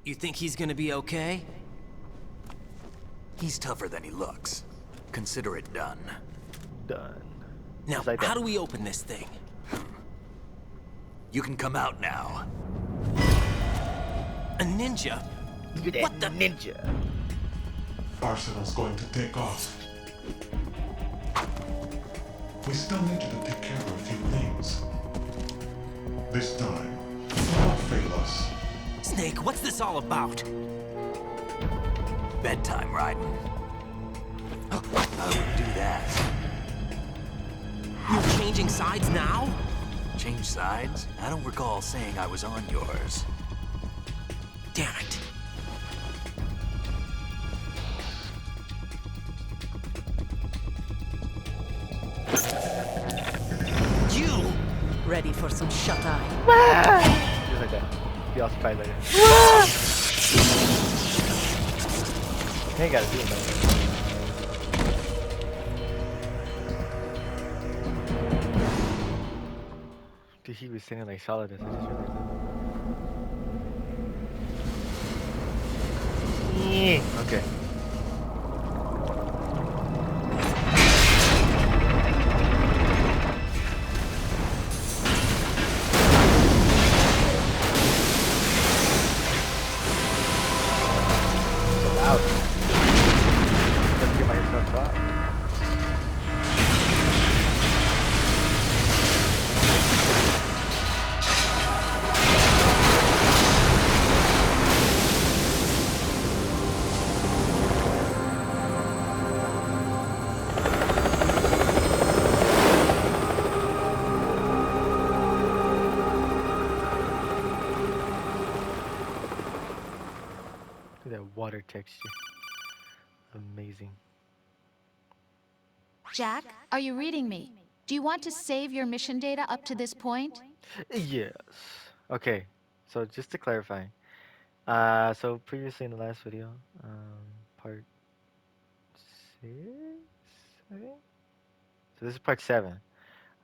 You think he's gonna be okay? He's tougher than he looks. Consider it done. Done. Now, Just like how that. do we open this thing? You can come out now. A ninja? You're that What the- ninja? Arsenal's going to take off. We still need you to take care of a few things. This time, do not fail us. Snake, what's this all about? Bedtime, Raiden. I wouldn't do that. You're changing sides now? Change sides? I don't recall saying I was on yours. Damn it. You! Ready for some shut-eye? Just like that. Be all surprised like that. You ain't gotta do it, man. Dude, he was singing like solid as I just realized that. Okay. So loud. Let's get myself up. Look at that water texture. Amazing. Jack, are you reading me? Do you want to save your mission data up to this point? Yes. Okay. So just to clarify, so previously in the last video, part 6, I think. So this is part 7.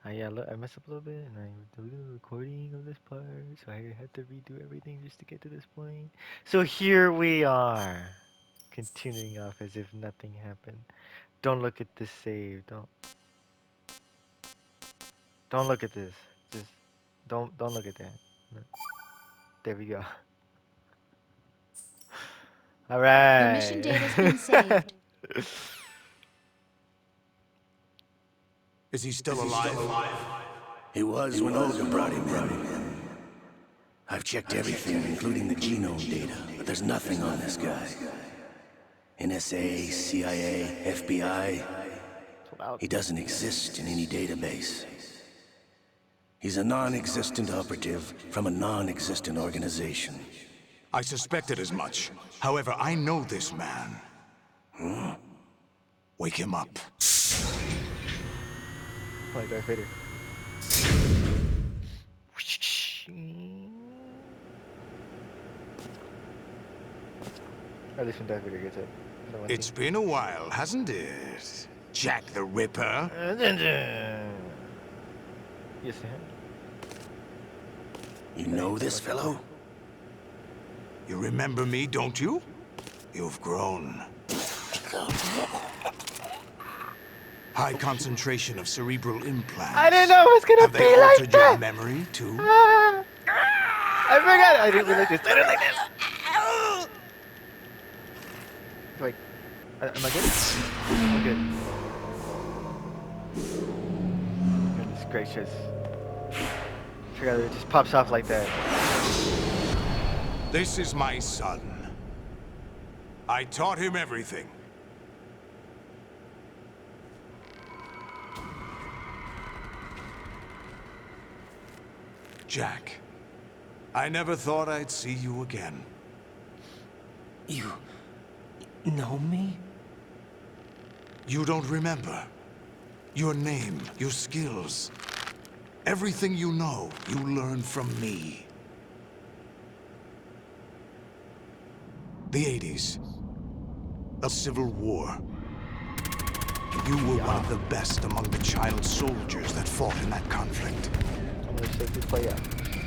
Yeah, look, I messed up a little bit, and I deleted the recording of this part, so I had to redo everything just to get to this point. So here we are, continuing off as if nothing happened. Don't look at this save. Don't look at this. Just don't look at that. No. There we go. All right. Your mission data's been saved. Is he still alive? He was when Olga brought him in. I've checked everything, including the genome data, but there's nothing on this guy. NSA, CIA, FBI, he doesn't exist in any database. He's a non-existent operative from a non-existent organization. I suspected as much. However, I know this man. Wake him up. Like Darth Vader. At least when Darth Vader gets it. It's been a while, hasn't it? Jack the Ripper. Yes, sir. You know this fellow? You remember me, don't you? You've grown. High concentration of cerebral implants. I didn't know it was gonna Have be they like altered your that. memory, too? I forgot. I didn't like this. I didn't like this. Wait, am I good? I'm good. Goodness gracious. Forgot it just pops off like that. This is my son. I taught him everything. Jack, I never thought I'd see you again. You know me? You don't remember. Your name, your skills. Everything you know, you learned from me. The 80s. A civil war. You were one of the best among the child soldiers that fought in that conflict. I'm gonna say this play out.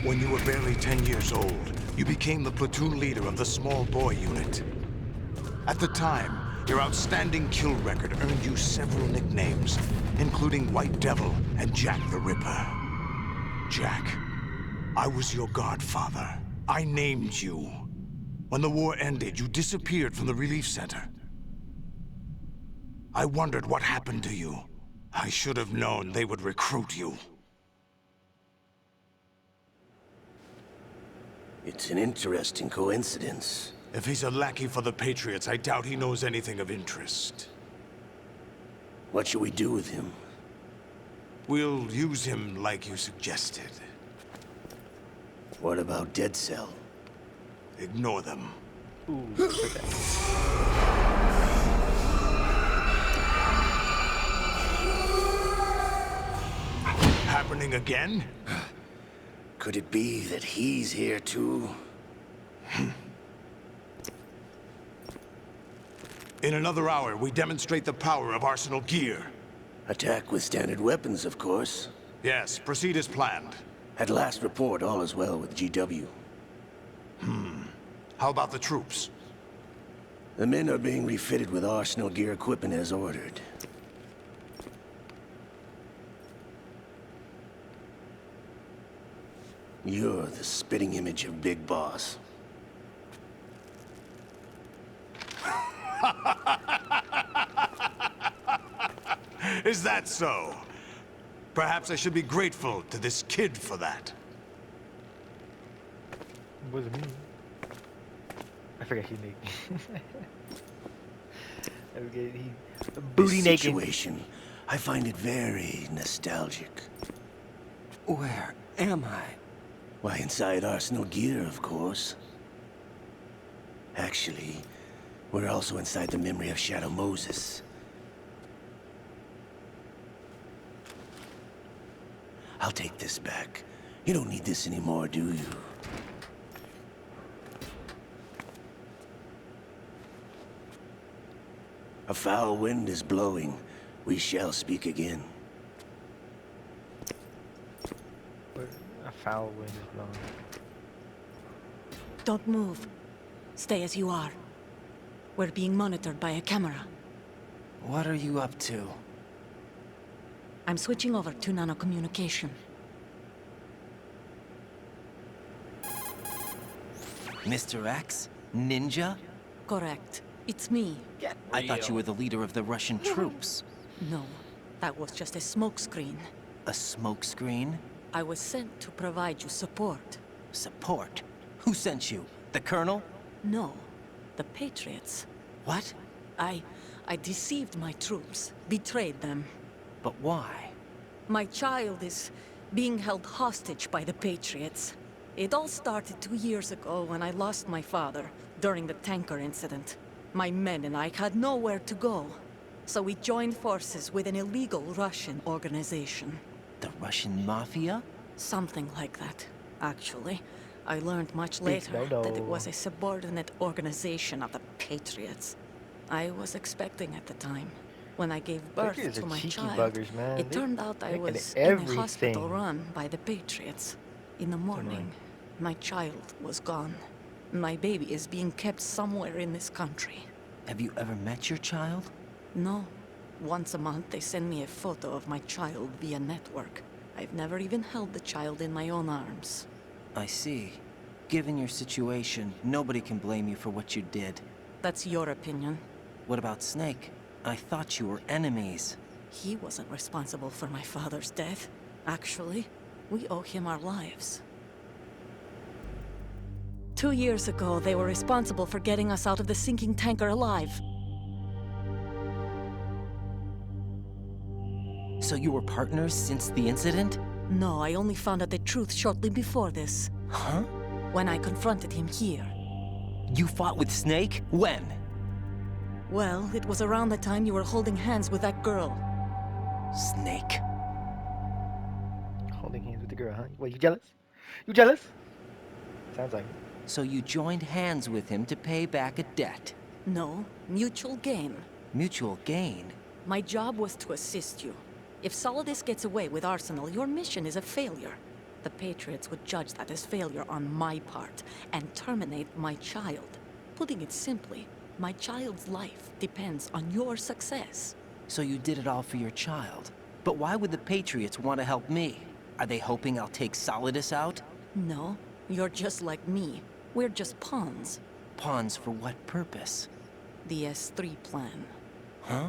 When you were barely 10 years old, you became the platoon leader of the small boy unit. At the time, your outstanding kill record earned you several nicknames, including White Devil and Jack the Ripper. Jack, I was your godfather. I named you. When the war ended, you disappeared from the relief center. I wondered what happened to you. I should have known they would recruit you. It's an interesting coincidence. If he's a lackey for the Patriots, I doubt he knows anything of interest. What should we do with him? We'll use him like you suggested. What about Dead Cell? Ignore them. Ooh, okay. Happening again? Could it be that he's here too? In another hour, we demonstrate the power of Arsenal gear. Attack with standard weapons, of course. Yes, proceed as planned. At last report, all is well with GW. How about the troops? The men are being refitted with Arsenal gear equipment as ordered. You're the spitting image of Big Boss. Is that so? Perhaps I should be grateful to this kid for that. Was me. I forgot he's naked. I forget he booty This naked. situation, I find it very nostalgic. Where am I? Why, inside Arsenal gear, of course. Actually, we're also inside the memory of Shadow Moses. I'll take this back. You don't need this anymore, do you? A foul wind is blowing. We shall speak again. A foul wind is blowing. Don't move. Stay as you are. We're being monitored by a camera. What are you up to? I'm switching over to nanocommunication. Mr. X? Ninja? Correct. It's me. I thought you were the leader of the Russian troops. No, that was just a smokescreen. A smokescreen? I was sent to provide you support. Support? Who sent you? The Colonel? No, the Patriots. What? I deceived my troops, betrayed them. But why? My child is being held hostage by the Patriots. It all started 2 years ago when I lost my father during the tanker incident. My men and I had nowhere to go, so we joined forces with an illegal Russian organization. The Russian Mafia? Something like that, actually. I learned much Big later no-no. that it was a subordinate organization of the Patriots. I was expecting at the time. When I gave birth Patriots to are my cheeky child, buggers, man. it They- turned out I they can was in a everything. hospital run by the Patriots. In the morning, my child was gone. My baby is being kept somewhere in this country. Have you ever met your child? No. Once a month, they send me a photo of my child via network. I've never even held the child in my own arms. I see. Given your situation, nobody can blame you for what you did. That's your opinion. What about Snake? I thought you were enemies. He wasn't responsible for my father's death. Actually, we owe him our lives. 2 years ago, they were responsible for getting us out of the sinking tanker alive. So you were partners since the incident? No, I only found out the truth shortly before this, Huh? when I confronted him here. You fought with Snake? When? Well, it was around the time you were holding hands with that girl. Snake? Holding hands with the girl, huh? What, you jealous? You jealous? Sounds like it. So you joined hands with him to pay back a debt. No, mutual gain. Mutual gain? My job was to assist you. If Solidus gets away with Arsenal, your mission is a failure. The Patriots would judge that as failure on my part and terminate my child. Putting it simply, my child's life depends on your success. So you did it all for your child. But why would the Patriots want to help me? Are they hoping I'll take Solidus out? No, you're just like me. We're just pawns. Pawns for what purpose? The S3 plan. Huh?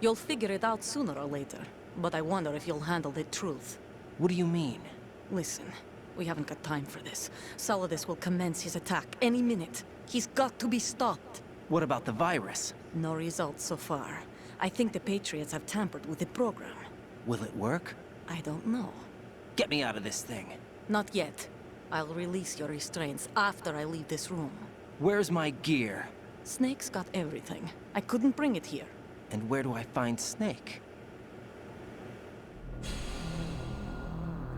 You'll figure it out sooner or later, but I wonder if you'll handle the truth. What do you mean? Listen, we haven't got time for this. Solidus will commence his attack any minute. He's got to be stopped. What about the virus? No results so far. I think the Patriots have tampered with the program. Will it work? I don't know. Get me out of this thing. Not yet. I'll release your restraints after I leave this room. Where's my gear? Snake's got everything. I couldn't bring it here. And where do I find Snake?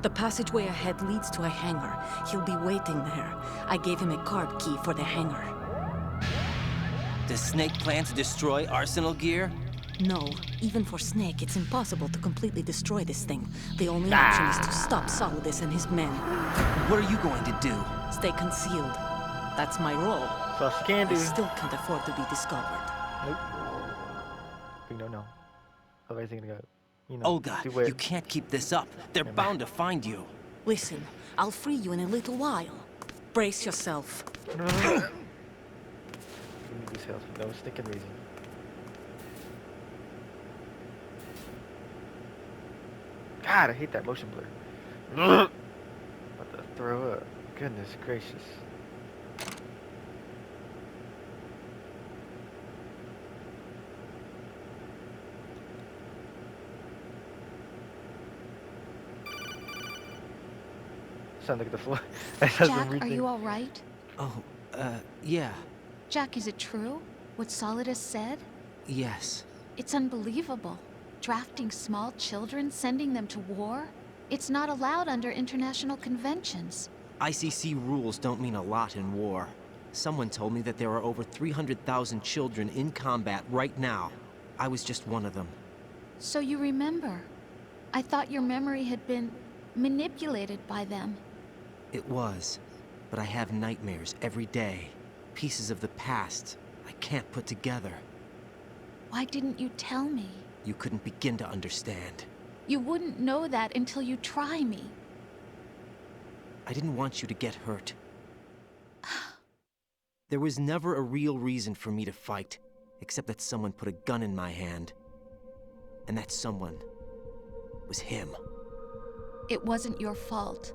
The passageway ahead leads to a hangar. He'll be waiting there. I gave him a card key for the hangar. Does Snake plan to destroy Arsenal gear? No, even for Snake, it's impossible to completely destroy this thing. The only option is to stop Solidus and his men. What are you going to do? Stay concealed. That's my role. So she can do. I still can't afford to be discovered. Nope. We don't know. Otherwise they're gonna go, you know, Olga, do what- you can't keep this up. They're bound to find you. Listen, I'll free you in a little while. Brace yourself. No, no, no. We need these hills for no stinking reason. God, I hate that motion blur. About to throw up. Goodness gracious. Sound like the floor. Jack, are you all right? Oh, yeah. Jack, is it true? What Solidus said? Yes. It's unbelievable. Drafting small children, sending them to war? It's not allowed under international conventions. ICC rules don't mean a lot in war. Someone told me that there are over 300,000 children in combat right now. I was just one of them. So you remember. I thought your memory had been manipulated by them. It was. But I have nightmares every day. Pieces of the past I can't put together. Why didn't you tell me? You couldn't begin to understand. You wouldn't know that until you try me. I didn't want you to get hurt. There was never a real reason for me to fight, except that someone put a gun in my hand. And that someone was him. It wasn't your fault.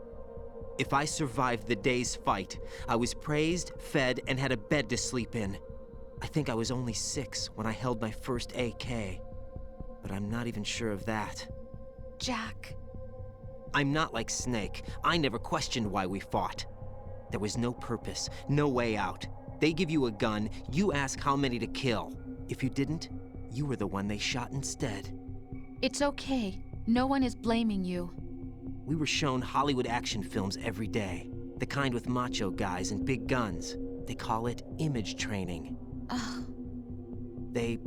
If I survived the day's fight, I was praised, fed, and had a bed to sleep in. I think I was only 6 when I held my first AK. But I'm not even sure of that. Jack. I'm not like Snake. I never questioned why we fought. There was no purpose, no way out. They give you a gun, you ask how many to kill. If you didn't, you were the one they shot instead. It's okay. No one is blaming you. We were shown Hollywood action films every day. The kind with macho guys and big guns. They call it image training. Ugh. They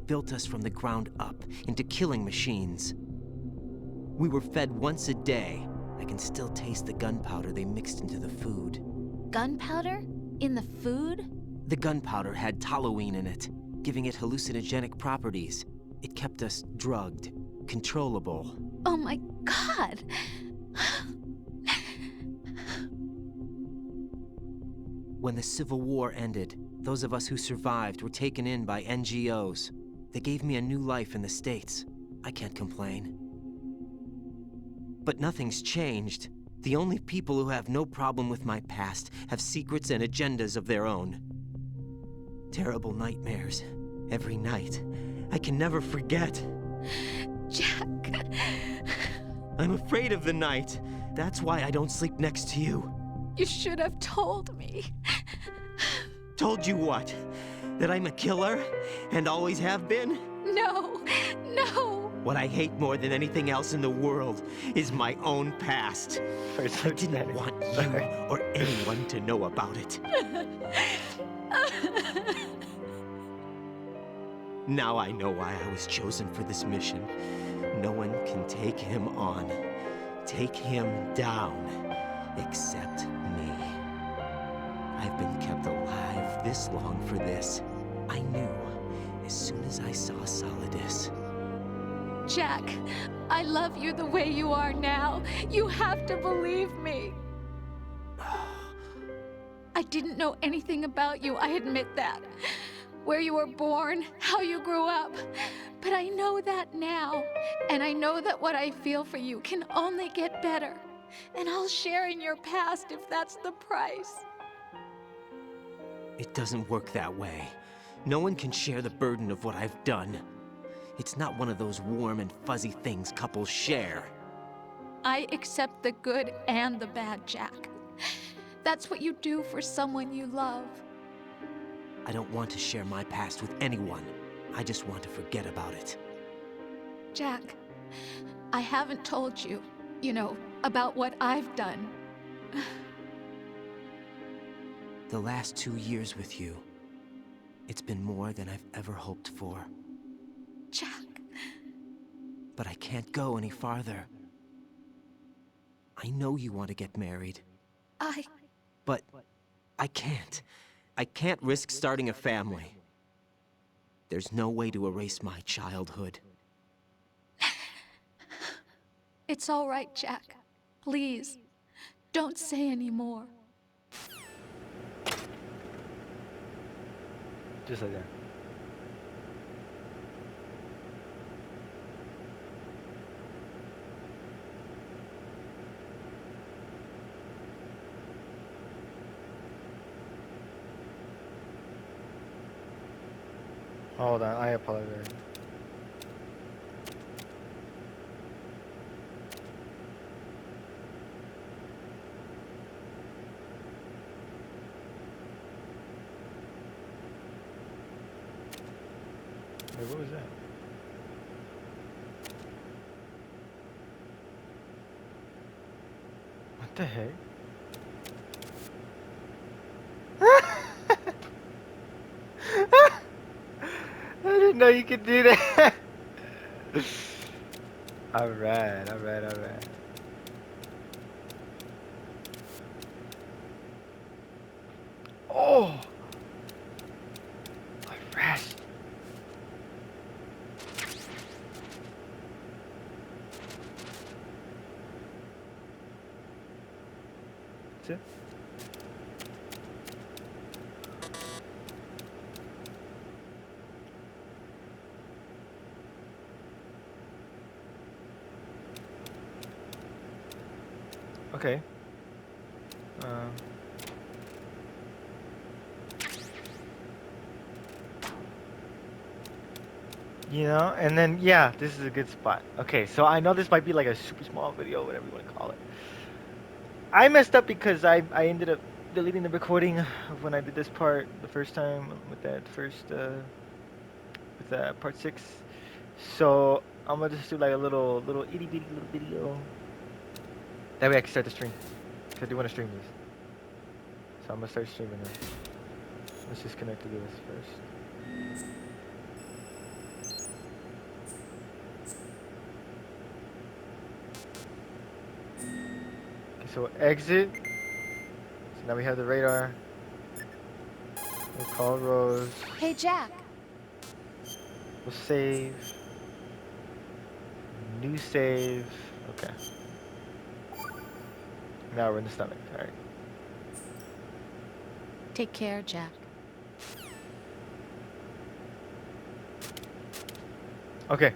built us from the ground up into killing machines. We were fed once a day. I can still taste the gunpowder they mixed into the food. Gunpowder? In the food? The gunpowder had toluene in it, giving it hallucinogenic properties. It kept us drugged, controllable. Oh my God! When the Civil War ended, those of us who survived were taken in by NGOs. They gave me a new life in the States. I can't complain. But nothing's changed. The only people who have no problem with my past have secrets and agendas of their own. Terrible nightmares. Every night. I can never forget. Jack. I'm afraid of the night. That's why I don't sleep next to you. You should have told me. Told you what? That I'm a killer? And always have been? No, no. What I hate more than anything else in the world is my own past. I didn't want you or anyone to know about it. Now I know why I was chosen for this mission. No one can take him on. take him down, except me. I've been kept alive this long for this. I knew as soon as I saw Solidus. Jack, I love you the way you are now. You have to believe me. I didn't know anything about you, I admit that. Where you were born, how you grew up. But I know that now. And I know that what I feel for you can only get better. And I'll share in your past if that's the price. It doesn't work that way. No one can share the burden of what I've done. It's not one of those warm and fuzzy things couples share. I accept the good and the bad, Jack. That's what you do for someone you love. I don't want to share my past with anyone. I just want to forget about it. Jack, I haven't told you, about what I've done. The last 2 years with you, it's been more than I've ever hoped for. Jack. But I can't go any farther. I know you want to get married. But I can't. I can't risk starting a family. There's no way to erase my childhood. It's all right, Jack. Please, don't say any more. Just like that. Hold on, I apologize. Wait, what was that? What the heck? I didn't know you could do that. Alright. Oh! Alright. That's it. Okay. And then, yeah, this is a good spot. Okay, so I know this might be like a super small video, whatever you want to call it. I messed up because I ended up deleting the recording of when I did this part the first time with that first, with part 6. So, I'm gonna just do like a little itty bitty little video. That way I can start the stream. Because I do want to stream this. So I'm gonna start streaming now. Let's just connect to this first. Okay, so exit. So now we have the radar. We'll call Rose. Hey, Jack. We'll save. New save. Okay. Now we're in the stomach. Alright. Take care, Jack. Okay.